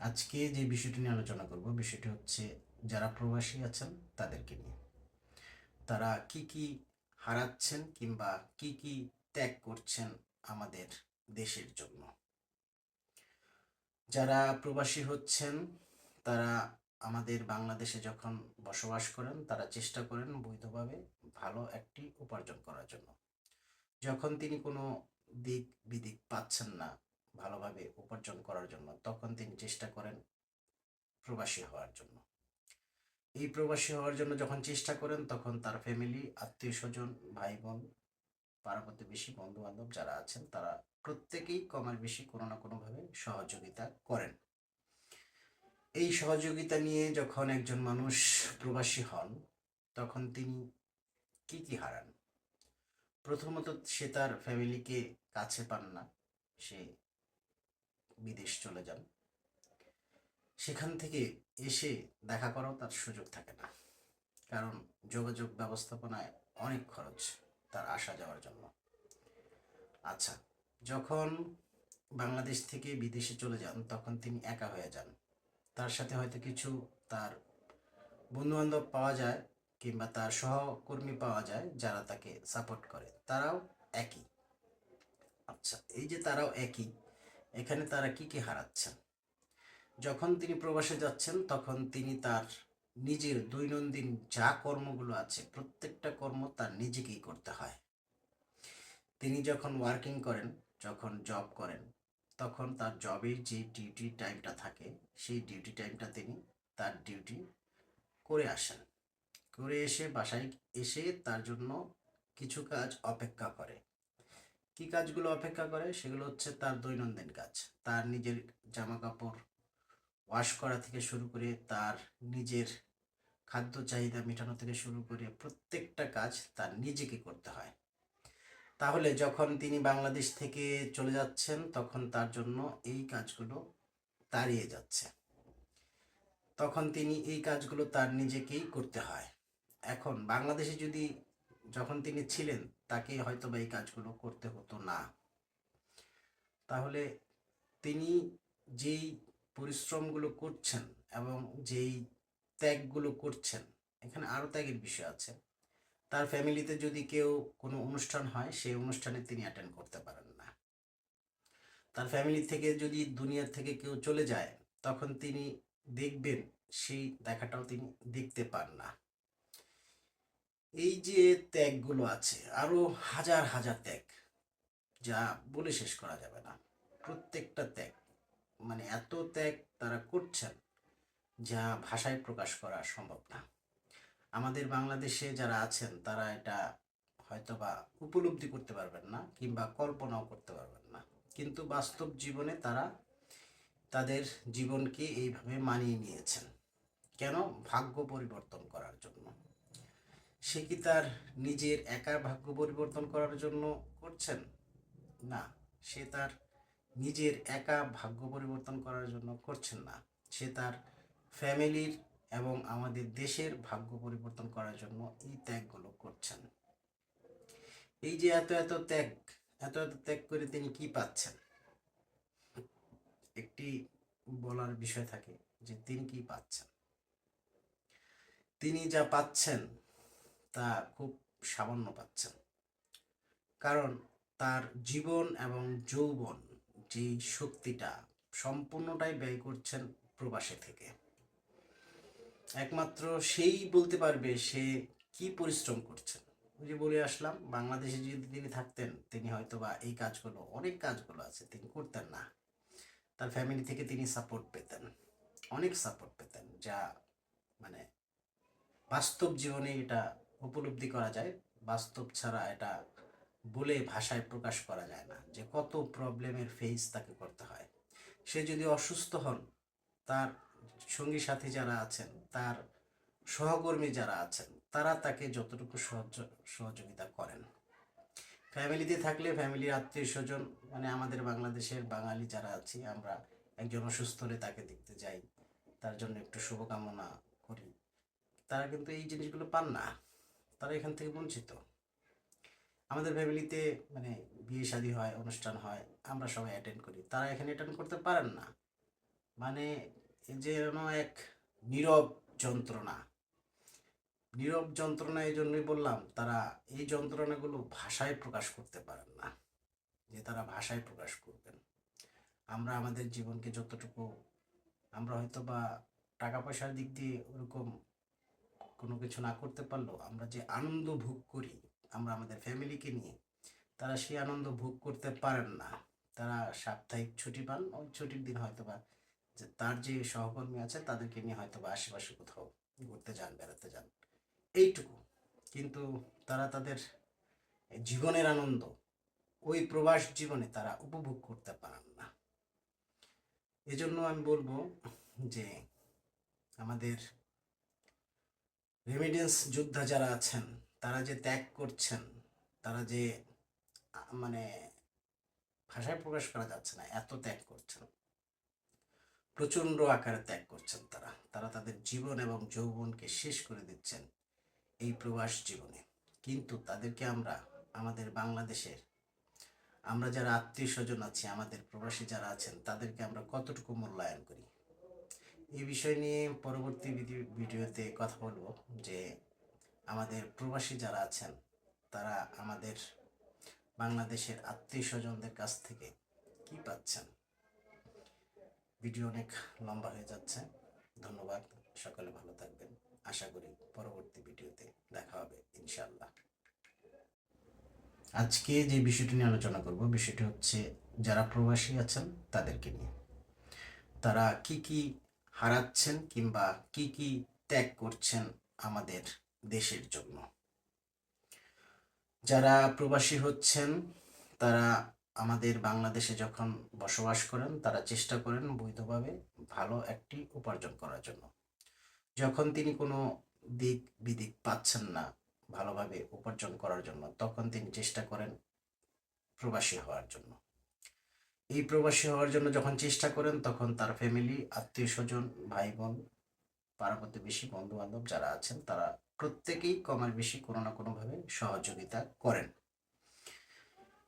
আজকে যে বিষয়টি নিয়ে আলোচনা করব বিষয়টি হচ্ছে যারা প্রবাসী আছেন তাদেরকে নিয়ে। তারা কি কি হারাচ্ছেন কিংবা কি কি ত্যাগ করছেন আমাদের দেশের জন্য। যারা প্রবাসী হচ্ছেন তারা আমাদের বাংলাদেশে যখন বসবাস করেন তারা চেষ্টা করেন বৈধভাবে ভালো একটি উপার্জন করার জন্য। যখন তিনি কোনো দিক বিদিক পাচ্ছেন না ভালোভাবে উপার্জন করার জন্য, তখন তিনি চেষ্টা করেন প্রবাসী হওয়ার জন্য। এই প্রবাসী হওয়ার জন্য যখন চেষ্টা করেন তখন তার ফ্যামিলি, আত্মীয় স্বজন, ভাই বোন, পাড়া প্রতিবেশী, বন্ধু বান্ধব যারা আছেন তারা প্রত্যেকেই কমার বেশি কোনো না কোনোভাবে সহযোগিতা করেন। এই সহযোগিতা নিয়ে যখন একজন মানুষ প্রবাসী হন তখন তিনি কি কি হারান। প্রথমত সে তার ফ্যামিলিকে কাছে পান না, সে বিদেশ চলে যান। সেখান থেকে এসে দেখা করাও তার সুযোগ থাকে না, কারণ যোগাযোগ ব্যবস্থাপনায় অনেক খরচ তার আসা যাওয়ার জন্য। আচ্ছা, যখন বাংলাদেশ থেকে বিদেশে চলে যান তখন তিনি একা হয়ে যান। তার সাথে হয়তো কিছু তার বন্ধুবান্ধব পাওয়া যায় কিংবা তার সহকর্মী পাওয়া যায় যারা তাকে সাপোর্ট করে, তারাও একই। আচ্ছা, এই যে তারাও একই, এখানে তারা কি কি হারাচ্ছেন। যখন তিনি প্রবাসে যাচ্ছেন তখন তিনি তার নিজের দৈনন্দিন যা কর্মগুলো আছে প্রত্যেকটা কর্ম তার নিজেকেই করতে হয়। তিনি যখন ওয়ার্কিং করেন, যখন জব করেন, তখন তার জবের যে ডিউটি টাইমটা থাকে সেই ডিউটি টাইমটা তিনি তার ডিউটি করে আসেন। করে এসে বাসায় এসে তার জন্য কিছু কাজ অপেক্ষা করে। কি কাজগুলো অপেক্ষা করে সেগুলো হচ্ছে তার দৈনন্দিন কাজ। তার নিজের জামা কাপড় ওয়াশ করা থেকে শুরু করে তার নিজের খাদ্য চাহিদা মেটানো থেকে শুরু করে প্রত্যেকটা কাজ তার নিজেকে করতে হয়। তাহলে যখন তিনি বাংলাদেশ থেকে চলে যাচ্ছেন তখন তার জন্য এই কাজগুলো দাঁড়িয়ে যাচ্ছে। তখন তিনি এই কাজগুলো তার নিজেকেই করতে হয়। এখন বাংলাদেশে যদি যখন তিনি ছিলেন তাকে হয়তো বা এই কাজগুলো করতে হতো না। তাহলে তিনি যেই পরিশ্রমগুলো করছেন এবং যেই ত্যাগগুলো করছেন, এখানে আরও ত্যাগের বিষয় আছে। তার ফ্যামিলিতে যদি কেউ কোনো অনুষ্ঠান হয় সেই অনুষ্ঠানে তিনি অ্যাটেন্ড করতে পারেন না। তার ফ্যামিলি থেকে যদি দুনিয়ার থেকে কেউ চলে যায় তখন তিনি দেখবেন সেই দেখাটাও তিনি দেখতে পান না। এই যে ত্যাগগুলো আছে, আরো হাজার হাজার ত্যাগ যা বলে শেষ করা যাবে না। প্রত্যেকটা ত্যাগ, মানে এত ত্যাগ তারা করছেন যা ভাষায় প্রকাশ করা সম্ভব না। আমাদের বাংলাদেশে যারা আছেন তারা এটা হয়তোবা উপলব্ধি করতে পারবেন না কিংবা কল্পনাও করতে পারবেন না, কিন্তু বাস্তব জীবনে তারা তাদের জীবনকে এইভাবে মানিয়ে নিয়েছেন। কেন? ভাগ্য পরিবর্তন করার জন্য। সে কি তার নিজের একার ভাগ্য পরিবর্তন করার জন্য করছেন? না, সে তার নিজের একা ভাগ্য পরিবর্তন করার জন্য করছেন না। সে তার ফ্যামিলির এবং আমাদের দেশের ভাগ্য পরিবর্তন করার জন্য এই ত্যাগগুলো করছেন। এই যে এত এত ত্যাগ, এত এত ত্যাগ করে তিনি কি পাচ্ছেন? একটি বলার বিষয় থাকে যে তিনি কি পাচ্ছেন। তিনি যা পাচ্ছেন তা খুব সামান্য পাচ্ছেন, কারণ তার জীবন এবং যৌবন, যে শক্তিটা সম্পূর্ণটাই ব্যয় করছেন প্রবাসে থেকে। একমাত্র সেই বলতে পারবে সে কি পরিশ্রম করছেন। ওই যে বলে আসলাম, বাংলাদেশে যদি তিনি থাকতেন তিনি হয়তো বা এই কাজগুলো, অনেক কাজগুলো আছে তিনি করতেন না। তার ফ্যামিলি থেকে তিনি সাপোর্ট পেতেন, অনেক সাপোর্ট পেতেন, যা মানে বাস্তব জীবনে এটা উপলব্ধি করা যায়। বাস্তব ছাড়া এটা বলে ভাষায় প্রকাশ করা যায় না যে কত প্রবলেমের ফেস তাকে করতে হয়। সে যদি অসুস্থ হন, তার সঙ্গী সাথী যারা আছেন, তার সহকর্মী যারা আছেন, তারা তাকে যতটুকু সহযোগিতা করেন। ফ্যামিলিতে থাকলে ফ্যামিলির আত্মীয় স্বজন, মানে আমাদের বাংলাদেশের বাঙালি যারা আছি আমরা, একজন অসুস্থ হলে তাকে দেখতে যাই, তার জন্য একটু শুভকামনা করি। তারা কিন্তু এই জিনিসগুলো পান না, তারা এখান থেকে বঞ্চিত। আমাদের ফ্যামিলিতে মানে বিয়ে শাদী হয়, অনুষ্ঠান হয়, আমরা সবাই অ্যাটেন্ড করি, তারা এখানে অ্যাটেন্ড করতে পারেন না। মানে এ যেন এক নীরব যন্ত্রণা। নীরব যন্ত্রণা এই জন্যই বললাম, তারা এই যন্ত্রণাগুলো ভাষায় প্রকাশ করতে পারেন না, যে তারা ভাষায় প্রকাশ করবেন। আমরা আমাদের জীবনকে যতটুকু, আমরা হয়তো বা টাকা পয়সার দিক দিয়ে ওরকম কোনো কিছু না করতে পারলেও আমরা যে আনন্দ ভোগ করি আমরা আমাদের ফ্যামিলিকে নিয়ে, তারা সেই আনন্দ ভোগ করতে পারেন না। তারা সাপ্তাহিক ছুটি পান, ওই ছুটির দিন হয়তো বা যে তার যে সহকর্মী আছে তাদেরকে নিয়ে হয়তো বা আশেপাশে কোথাও ঘুরতে যান, বেড়াতে যান, এইটুকু। কিন্তু তারা তাদের জীবনের আনন্দ ওই প্রবাস জীবনে তারা উপভোগ করতে পারেন না। এজন্য আমি বলবো যে আমাদের রেমিডেন্স যোদ্ধা যারা আছেন, তারা যে ত্যাগ করছেন, তারা যে মানে ভাষায় প্রকাশ করা যাচ্ছে না, এত ত্যাগ করছেন, প্রচণ্ড আকারে ত্যাগ করছেন। তারা তারা তাদের জীবন এবং যৌবনকে শেষ করে দিচ্ছেন এই প্রবাস জীবনে। কিন্তু তাদেরকে আমরা আমাদের বাংলাদেশের, আমরা যারা আত্মীয় স্বজন আছি, আমাদের প্রবাসী যারা আছেন, তাদেরকে আমরা কতটুকু মূল্যায়ন করি, এই বিষয় নিয়ে পরবর্তী ভিডিওতে কথা বলবো। যে আমাদের প্রবাসী যারা আছেন তারা আমাদের বাংলাদেশের আত্মীয় স্বজনদের কাছ থেকে কি পাচ্ছেন। ভিডিও অনেক লম্বা হয়ে যাচ্ছে। ধন্যবাদ, সকলে ভালো থাকবেন। আশা করি পরবর্তী ভিডিওতে দেখা হবে ইনশাআল্লাহ। আজকে যে বিষয়টি নিয়ে আলোচনা করব, বিষয়টি হচ্ছে যারা প্রবাসী আছেন তাদেরকে নিয়ে। তারা কি কি হারাচ্ছেন কিংবা কি কি ত্যাগ করছেন আমাদের দেশের জন্য। যারা প্রবাসী হচ্ছেন তারা আমাদের বাংলাদেশে যখন বসবাস করেন, তারা চেষ্টা করেন বৈধভাবে ভালো একটি উপার্জন করার জন্য। যখন তিনি কোনো দিক বিদিক পাচ্ছেন না ভালোভাবে উপার্জন করার জন্য, তখন তিনি চেষ্টা করেন প্রবাসী হওয়ার জন্য। এই প্রবাসী হওয়ার জন্য যখন চেষ্টা করেন, তখন তার ফ্যামিলি, আত্মীয় স্বজন, ভাই বোন, পাড়া প্রতিবেশী, বন্ধু বান্ধব যারা আছেন, তারা প্রত্যেকেই কমার বেশি কোনো না কোনোভাবে সহযোগিতা করেন।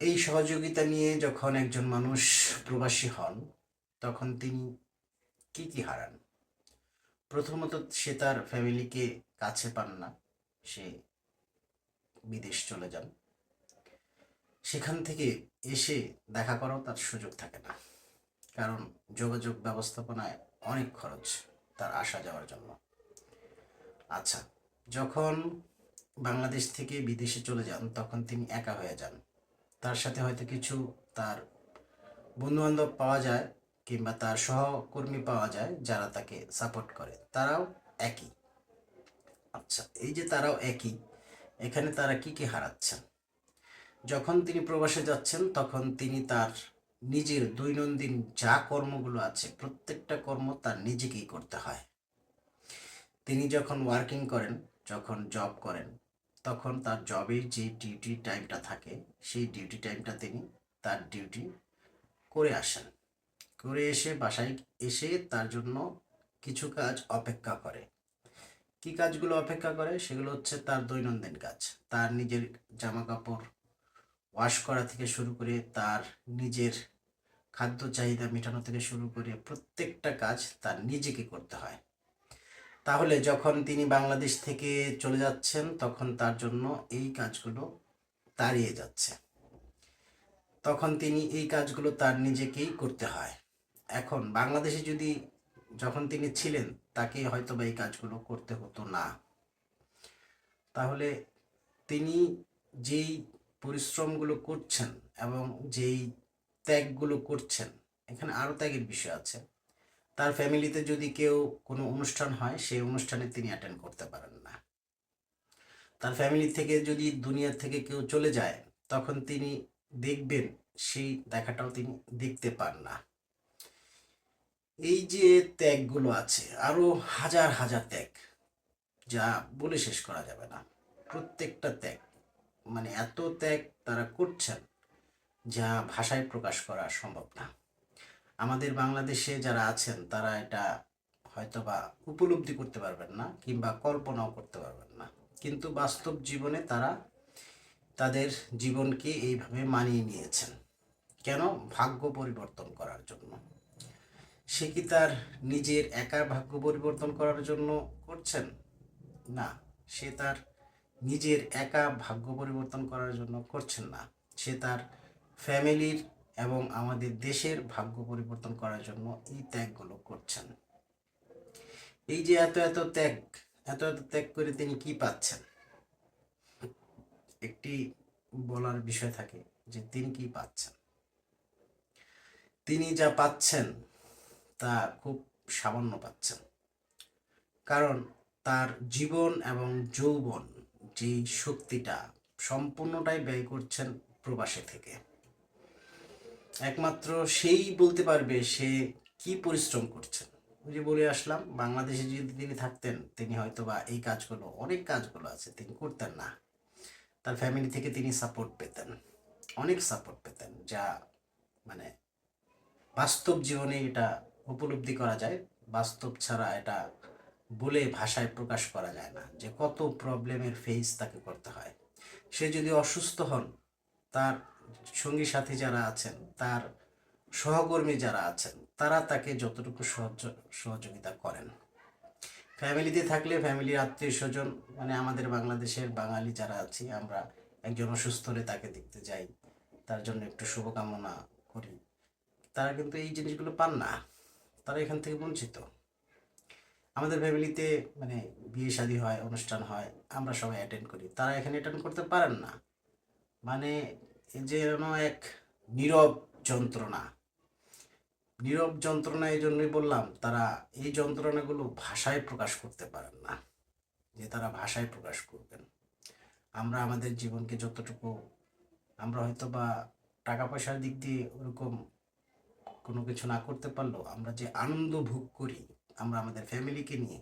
এই সহযোগিতা নিয়ে যখন একজন মানুষ প্রবাসী হন, তখন তিনি কি কি হারান। প্রথমত, সে তার ফ্যামিলিকে কাছে পান না, সে বিদেশ চলে যান। সেখান থেকে এসে দেখা করাও তার সুযোগ থাকে না, কারণ যোগাযোগ ব্যবস্থাপনায় অনেক খরচ তার আসা যাওয়ার জন্য। আচ্ছা, যখন বাংলাদেশ থেকে বিদেশে চলে যান, তখন তিনি একা হয়ে যান। তার সাথে হয়তো কিছু তার বন্ধুবান্ধব পাওয়া যায় কিংবা তার সহকর্মী পাওয়া যায় যারা তাকে সাপোর্ট করে, তারাও একই। আচ্ছা, এই যে তারাও একই, এখানে তারা কি কি হারাচ্ছেন। যখন তিনি প্রবাসে যাচ্ছেন, তখন তিনি তার নিজের দৈনন্দিন যা কর্মগুলো আছে, প্রত্যেকটা কর্ম তার নিজেকেই করতে হয়। তিনি যখন ওয়ার্কিং করেন, যখন জব করেন, তখন তার জবের যে ডিউটি টাইমটা থাকে, সেই ডিউটি টাইমটা তিনি তার ডিউটি করে আসেন। করে এসে বাসায় এসে তার জন্য কিছু কাজ অপেক্ষা করে। কি কাজগুলো অপেক্ষা করে? সেগুলো হচ্ছে তার দৈনন্দিন কাজ। তার নিজের জামা কাপড় ওয়াশ করা থেকে শুরু করে, তার নিজের খাদ্য চাহিদা মেটানো থেকে শুরু করে প্রত্যেকটা কাজ তার নিজেকে করতে হয়। তাহলে যখন তিনি বাংলাদেশ থেকে চলে যাচ্ছেন, তখন তার জন্য এই কাজগুলো দাঁড়িয়ে যাচ্ছে। তখন তিনি এই কাজগুলো তার নিজেকেই করতে হয়। এখন বাংলাদেশে যদি যখন তিনি ছিলেন, তাকে হয়তো বা এই কাজগুলো করতে হতো না। তাহলে তিনি যেই পরিশ্রমগুলো করছেন এবং যেই ত্যাগগুলো করছেন, এখানে আরও ত্যাগের বিষয় আছে। তার ফ্যামিলিতে যদি কেউ কোনো অনুষ্ঠান হয়, সেই অনুষ্ঠানে তিনি অ্যাটেন্ড করতে পারেন না। তার ফ্যামিলি থেকে যদি দুনিয়া থেকে কেউ চলে যায়, তখন তিনি দেখবেন, সেই দেখাটাও তিনি দেখতে পান না। এই যে ত্যাগগুলো আছে, আরো হাজার হাজার ত্যাগ, যা বলে শেষ করা যাবে না। প্রত্যেকটা ত্যাগ, মানে এত ত্যাগ তারা করছেন যা ভাষায় প্রকাশ করা সম্ভব না। আমাদের বাংলাদেশে যারা আছেন, তারা এটা হয়তোবা উপলব্ধি করতে পারবেন না কিংবা কল্পনাও করতে পারবেন না, কিন্তু বাস্তব জীবনে তারা তাদের জীবনকে এইভাবে মানিয়ে নিয়েছেন। কেন? ভাগ্য পরিবর্তন করার জন্য। সে কি তার নিজের একা ভাগ্য পরিবর্তন করার জন্য করছেন? না, সে তার নিজের একা ভাগ্য পরিবর্তন করার জন্য করছেন না। সে তার ফ্যামিলির এবং আমাদের দেশের ভাগ্য পরিবর্তন করার জন্য এই ত্যাগগুলো করছেন। এই যে এত এত ত্যাগ, এত এত ত্যাগ করে তিনি কি পাচ্ছেন? একটি বলার বিষয় থাকে যে তিনি কি পাচ্ছেন। তিনি যা পাচ্ছেন তা খুব সামান্য পাচ্ছেন, কারণ তার জীবন এবং যৌবন, যে শক্তিটা সম্পূর্ণটাই ব্যয় করছেন প্রবাসে থেকে। একমাত্র সেই বলতে পারবে সে কি পরিশ্রম করছেন। ওই যে বলে আসলাম, বাংলাদেশে যদি তিনি থাকতেন তিনি হয়তো বা এই কাজগুলো, অনেক কাজগুলো আছে তিনি করতেন না। তার ফ্যামিলি থেকে তিনি সাপোর্ট পেতেন, অনেক সাপোর্ট পেতেন, যা মানে বাস্তব জীবনে এটা উপলব্ধি করা যায়। বাস্তব ছাড়া এটা বলে ভাষায় প্রকাশ করা যায় না যে কত প্রবলেমের ফেস তাকে করতে হয়। সে যদি অসুস্থ হন, তার সঙ্গী সাথী যারা আছেন, তার সহকর্মী যারা আছেন, তারা তাকে যতটুকু সহযোগিতা করেন। ফ্যামিলিতে থাকলে ফ্যামিলির আত্মীয় স্বজন, মানে আমাদের বাংলাদেশের বাঙালি যারা আছি আমরা, একজন অসুস্থ হলে তাকে দেখতে যাই, তার জন্য একটু শুভকামনা করি। তারা কিন্তু এই জিনিসগুলো পান না, তারা এখান থেকে বঞ্চিত। আমাদের ফ্যামিলিতে মানে বিয়ে শাদী হয়, অনুষ্ঠান হয়, আমরা সবাই অ্যাটেন্ড করি, তারা এখানে অ্যাটেন্ড করতে পারেন না। মানে যেন এক নীরব যন্ত্রণা। নীরব যন্ত্রণা এই জন্যই বললাম, তারা এই যন্ত্রণাগুলো ভাষায় প্রকাশ করতে পারেন না, যে তারা ভাষায় প্রকাশ করবেন। আমরা আমাদের জীবনকে যতটুকু, আমরা হয়তো বা টাকা পয়সার দিক দিয়ে ওরকম কোনো কিছু না করতে পারলেও আমরা যে আনন্দ ভোগ করি আমরা আমাদের ফ্যামিলিকে নিয়ে,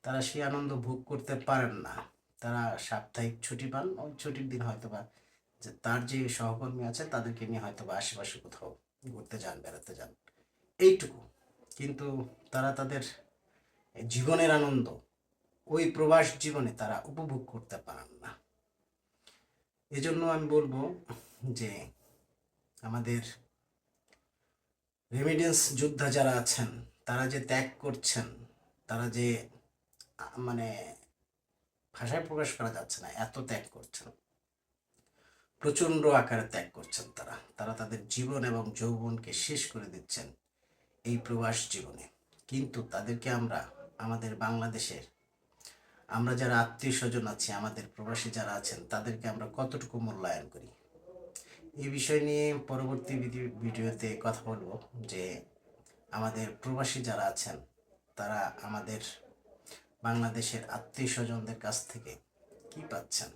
তারা সেই আনন্দ ভোগ করতে পারেন না। তারা সাপ্তাহিক ছুটি পান, ওই ছুটির দিন হয়তো বা যে তার যে সহকর্মী আছে তাদেরকে নিয়ে হয়তো বা আশেপাশে কোথাও ঘুরতে যান, বেড়াতে যান, এইটুকু। কিন্তু তারা তাদের জীবনের আনন্দ ওই প্রবাস জীবনে তারা উপভোগ করতে পারেন না। এজন্য আমি বলবো যে আমাদের রেমিডেন্স যোদ্ধা যারা আছেন, তারা যে ত্যাগ করছেন, তারা যে মানে ভাষায় প্রকাশ করা যাচ্ছে না, এত ত্যাগ করছেন, প্রচণ্ড আকারে ত্যাগ করছেন। তারা তারা তাদের জীবন এবং যৌবনকে শেষ করে দিচ্ছেন এই প্রবাস জীবনে। কিন্তু তাদেরকে আমরা, আমাদের বাংলাদেশের আমরা যারা আত্মীয় স্বজন আছি, আমাদের প্রবাসী যারা আছেন, তাদেরকে আমরা কতটুকু মূল্যায়ন করি, এই বিষয় নিয়ে পরবর্তী ভিডিওতে কথা বলবো। যে আমাদের প্রবাসী যারা আছেন তারা আমাদের বাংলাদেশের আত্মীয় স্বজনদের কাছ থেকে কি পাচ্ছেন।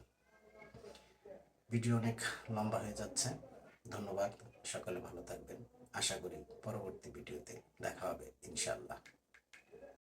ভিডিও অনেক লম্বা হয়ে যাচ্ছে। ধন্যবাদ, সকলে ভালো থাকবেন। আশা করি পরবর্তী ভিডিওতে দেখা হবে ইনশাআল্লাহ।